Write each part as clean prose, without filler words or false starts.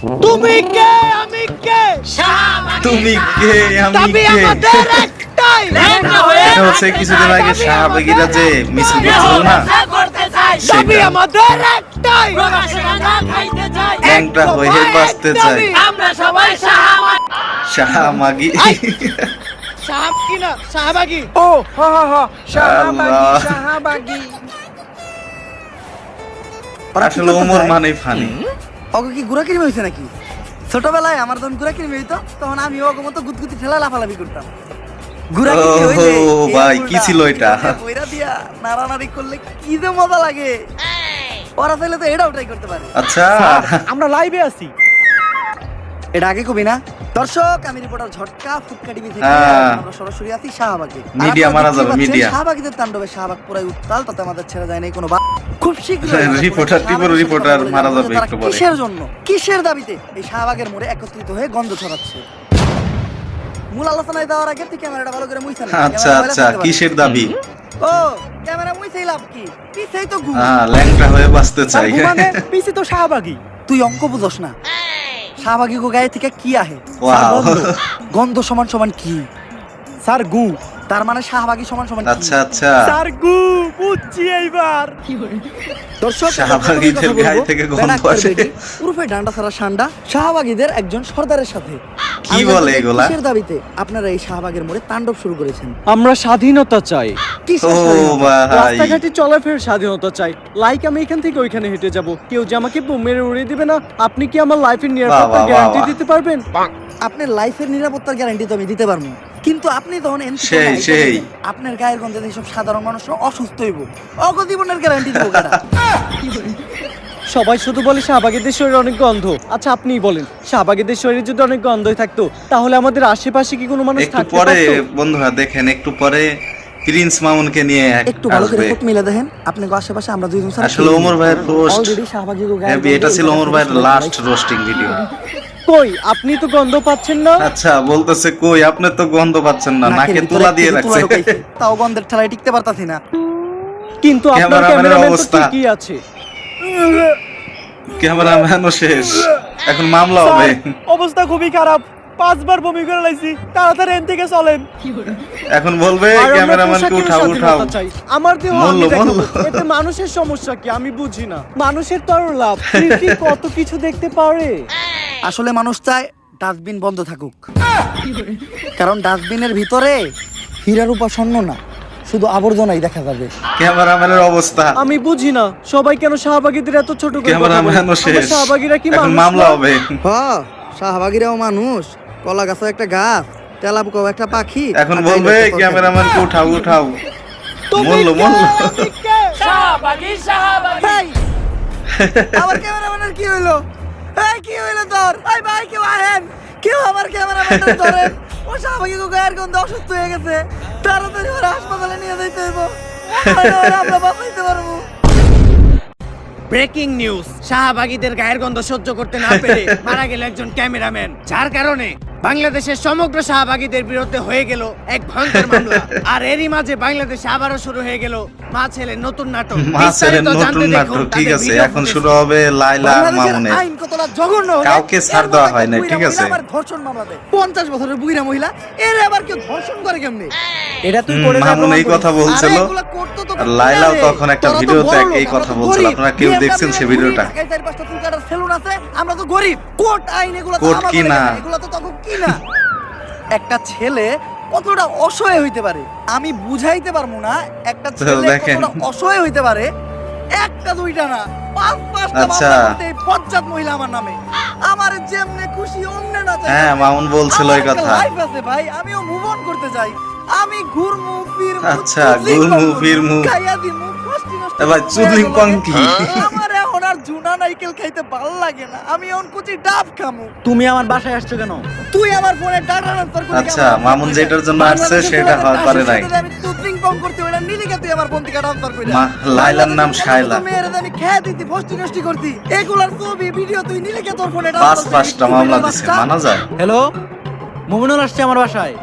তুমি কে আমি কে তুমি কে আমি দাবি কে আমাদের একটাই এটা হচ্ছে কিছুদিন আগে শাহবাগীরা যে মিছিল করছিল না দাবি সেটা আমাদের একটাই ল্যাংটা হয়ে বাঁচতে চাই আমরা সবাই শাহমাগি শাহবাগী না শাহবাগী ও হা হা হা শাহবাগী আল্লাহ। শাহবাগী আসলে ওমর মানে ফানি ওকে কি গুড়া কিনে হয়েছে নাকি ছোটবেলায় আমার যখন গুড়া কিনে হইতো তখন আমি ওকে মতো গুদগুদি ঠেলা লাফালাফি করতাম গুড়া কিনে হইলে ওহো, ভাই, কি ছিল এটা? কইরা দিয়া নাড়ানাড়ি করলে কি যে মজা লাগে ওরা চাইলে তো এটাও ট্রাই করতে পারে আচ্ছা আমরা লাইভে আছি এটা আগে কবি না দর্শক আমি রিপোর্টার ঝটকা ফুটকা টিভি থেকে হ্যাঁ। আমরা সরাসরি আছি শাহবাগে আর মিডিয়া আপনারা মারা দেখতেই যাবে, পাচ্ছেন, মিডিয়া। শাহবাগীদের তাণ্ডবে শাহবাগ পুরাই উত্তাল তাতে আমাদের ছেড়ে যায় নাই কোনো খুব শীঘ্রই রিপোর্টার, রিপোর্টার মারা যাবে তারা একটু পরে। কিসের জন্য কিসের দাবিতে এই শাহবাগের মোড়ে একত্রিত হয়ে গন্ধ ছড়াচ্ছে মূল আলোচনায় যাওয়ার আগে তুই ক্যামেরাটা ভালো করে মুইছা নে। আচ্ছা ক্যামেরা আচ্ছা ভালো থাকতে কিসের দাবি পারে। ও ক্যামেরা মুইছেই লাভ কি পিছেই তো ঘুম হ্যাঁ ল্যাংটা হয়ে বাঁচতে চাই পিছে তো শাহবাগী তুই অঙ্ক বুঝস না শাহবাগী গো গায়ে থেকে কি আহে ওয়াও গন্ধ সমান সমান কি স্যার গু তার মানে শাহবাগী সমান সমান কি? আচ্ছা আচ্ছা স্যার গু বুঝছি এইবার দর্শক শাহবাগীদের গায়ে থেকে গন্ধ আসে। উরফে ডান্ডা ছাড়া সান্ডা শাহবাগীদের একজন সর্দারের সাথে কি আমি বলে জানতে চাই, এগুলা? কিসের দাবিতে আপনারা এই শাহবাগের মোড়ে তাণ্ডব শুরু করেছেন আমরা স্বাধীনতা চাই, কিসের ও স্বাধীনতা? ভাই রাস্তাঘাটে চলাফেরার স্বাধীনতা চাই। লাইক আমি এখান থেকে ওইখানে হেঁটে যাব, কেউ যে আমাকে বোম মেরে উড়িয়ে দিবে না। আপনি কি আমার লাইফের নিরাপত্তার বাহ, গ্যারান্টি বাহ। দিতে পারবেন? আপনার লাইফের নিরাপত্তার গ্যারান্টি তো আমি দিতে পারবো কিন্তু আপনি তখন এমপি সেই, দায়িত্ব সেই। নেবেন। আপনার গায়ের গন্ধে এইসব সাধারণ মানুষ অসুস্থ হইব অগজীবনের গ্যারান্টি দিব কারা সবাই শুধু বলে শাহবাগীদের শরীরে অনেক গন্ধ। আচ্ছা আপনিই বলেন, শাহবাগীদের শরীরে যদি অনেক গন্ধই থাকতো তাহলে আমাদের আশেপাশে কি কোনো মানুষ একটু থাকতে পরে পারতো? বন্ধুরা দেখেন একটু পরে প্রিন্স মামুনকে নিয়ে একটু ভালো করে আসবে চোখ মিলে দেখেন আপনাকে আশেপাশে আমরা দুইজন ছাড়া আসলে কেউ ওমর নেই। ভাইয়ের রোস্ট অলরেডি শাহবাগী গো গায়ের এটা গন্ধে ছিল এই ওমর জায়গাটা ভাইয়ের শুরু লাস্ট হয়েছে। রোস্টিং ভিডিও কই আপনি তো গন্ধ পাচ্ছেন না? আচ্ছা বলতেছে কই আপনি তো গন্ধ পাচ্ছেন না নাকের নাকে ভিতরে তুলা দিয়ে একটু তুলা রাখছে ঢুকাইছে। তাও গন্ধের ঠেলায় টিকতে পারতাছি না কিন্তু আপনার ক্যামেরাম্যানের ক্যামেরাম্যান তো অবস্থা। ঠিকই আছে। ক্যামেরাম্যানও শেষ এখন মামলা হবে অবস্থা খুবই খারাপ 5 বার বমি করে লাইছি তাড়াতাড়ি এখান থেকে চলেন এখন বলবে আর আমরা ক্যামেরাম্যানকে পোশাকেরও উঠাও উঠাও স্বাধীনতা চাই। আমার দেহ আমি মল্ল, দেখাবো। মল্ল। এতে মানুষের সমস্যা কি আমি বুঝি না। মানুষের তো আরো লাভ, পৃথিবী কত কিছু দেখতে পারে। আসলে মানুষ চায় ডাস্টবিন বন্ধ থাকুক কারণ ডাস্টবিনের ভিতরে হীরা রূপা স্বর্ণ না শুধু আবর্জনাই দেখা যাবে ক্যামেরাম্যানের অবস্থা আমি বুঝি না সবাই কেন শাহবাগীদের এত ছোট করে কথা বলে। ক্যামেরাম্যানও আমরা শেষ শাহবাগীরা কি এখন মানুষ মামলা না? হবে শাহবাগীরাও মানুষ কলা গাছও একটা গাছ তেলাপোকাও একটা পাখি এখন আর বলবে গাইলে একটা তরকারি। ক্যামেরাম্যানকে উঠাও উঠাও মল্ল মল্ল শাহবাগী শাহবাগী এই, আমার ক্যামেরাম্যানের কি হইলো এই কি হইলো তোর এই ভাই কেউ আহেন কেউ আমার ক্যামেরাম্যানের ধরেন ও শাহবাগী গো গায়ের গন্ধে অসুস্থ হয়ে গেছে তাড়াতাড়ি ওরা হাসপাতালে নিয়ে যাইতে হইব আমরা বাঁচাইতে পারবো ব্রেকিং নিউজ শাহবাগীদের গায়ের গন্ধ সহ্য করতে না পেরে মারা গেল একজন ক্যামেরাম্যান যার কারণে বাংলাদেশের সমগ্র শাহবাগীদের বিরুদ্ধে হয়ে গেল এক ভয়ঙ্কর মামলা আর এরই মাঝে বাংলাদেশে আবারও শুরু হয়ে গেল মা ছেলের নতুন নাটক মা ছেলের বিস্তারিত জানতে নতুন দেখুন নাটক ঠিক তাদের আছে ভিডিও এখন ফুটেজ। শুরু হবে লাইলা আর বাংলাদেশের মামুনের আইন কতটা জঘন্য হলে কাউকে ছাড় এর দেওয়া মধ্যে হয় না, একটা ঠিক বুইড়া আছে? মহিলা আবার ধর্ষণ মামলা দেয় 50 বছরের বুইড়া মহিলা এর আবার কেউ ধর্ষণ করে কেমনে এটা তুই করে যা মামুন প্রমাণ এই করিস। কথা বলছিল আরে এগুলা করতো তো আর লাইলাও কিনা রে? তখন একটা তোরা তো ভিডিওতে বড় লোক, এই কথা আমরা তো বলছিল। গরিব। আপনারা কেউ BMW দেখছেন সেই ঘুরি, ভিডিওটা? ঢাকায় 4-5টা চুলকাটার সেলুন আছে, আমরা তো গরিব কোর্ট আইন এগুলো তো কোর্ট আমাদের কি না? এখানে, এগুলো তো তখন কি না একটা ছেলে কতটা অসহায় হইতে পারে আমি বুঝাইতে পারবো না একটা ছেলে দেখেন। কতটা অসহায় হইতে পারে একটা দুইটা না 5-5টা আচ্ছা। মামলা করতে এই বজ্জাত মহিলা আমার নামে আমার যেমনে খুশি অমনে না চাই হ্যাঁ মামুন বলছিল এই কথা লাইফ আছে ভাই আমিও মুভ অন করতে চাই আমি ঘুরমু ফিরমু আচ্ছা, চুদলিং ঘুরমু, করমু, ফিরমু। খাইয়া দিমু ফষ্টি নষ্টি এ ভাই, করমু, চুদলিং এগুলো কং লাগে। কি? আমার এখন আর জুনা নাইকেল খাইতে ভালো লাগে না আমি এখন কুচি ডাব খামু তুমি আমার বাসায় আসছো কেন তুই আমার ফোনে ডাটা ট্রান্সফার করে আচ্ছা, মামুন যেটার জন্য আসছে সেটা করে নাই। আমি চুদলিং কং করতে ওটা নিলিকে তুই আমার ফোন থেকে ট্রান্সফার করে লাইলার নাম শায়লা। মেয়ের আমি খেয়ে দিতি ফষ্টি নষ্টি করতি এগুলার ছবি ভিডিও তুই নিলিকে তোর ফোনে 5-5টা মামলা দিছে মানা যায় হ্যালো মুমিনুল আসছে আমার বাসায়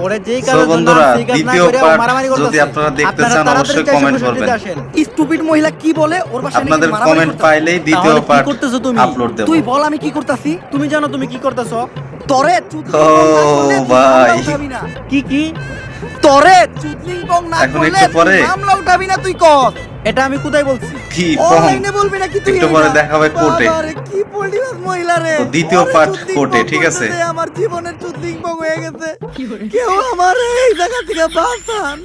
ওরে যেই So, কারণে বন্ধুরা, সেই কাজ না দ্বিতীয় করে ও part মারামারি যদি করতেছে। আপনারা দেখতে আপনারা চান, তাড়াতাড়ি অবশ্যই চারশো comment পঁয়ষট্টিতে করবেন। আসেন। স্টুপিড মহিলা কি বলে ওর বাসায় নাকি আপনাদের মারামারি কমেন্ট করতেছে। পাইলেই দ্বিতীয় তাহলে কি পার্ট করতেছো তুমি? আপলোড দেব। তুই বল আমি কি করতাছি? তুমি জানো তুমি কি করতেছো? তরে চুদলিং ও বং না করলে তুই ভাই। মামলা উঠাবি না। কি তরে চুদলিং বং না এখন করলে একটু পরে? তুই মামলা উঠাবি না তুই কর। এটা আমি কোথায় বলছি? কি পং? অনলাইনে বলবি নাকি তুই? একটু পরে এটা? দেখাবে কোর্টে। বাবারে, কি পল্টিবাজ মহিলা রে। তো দ্বিতীয় ওরে part চুদলিং কোর্টে, বং ঠিক আছে? করতেছে, আমার জীবনের চুদলিং বং হয়ে গেছে। কেউ আমার এই জায়গা থেকে বাঁচান।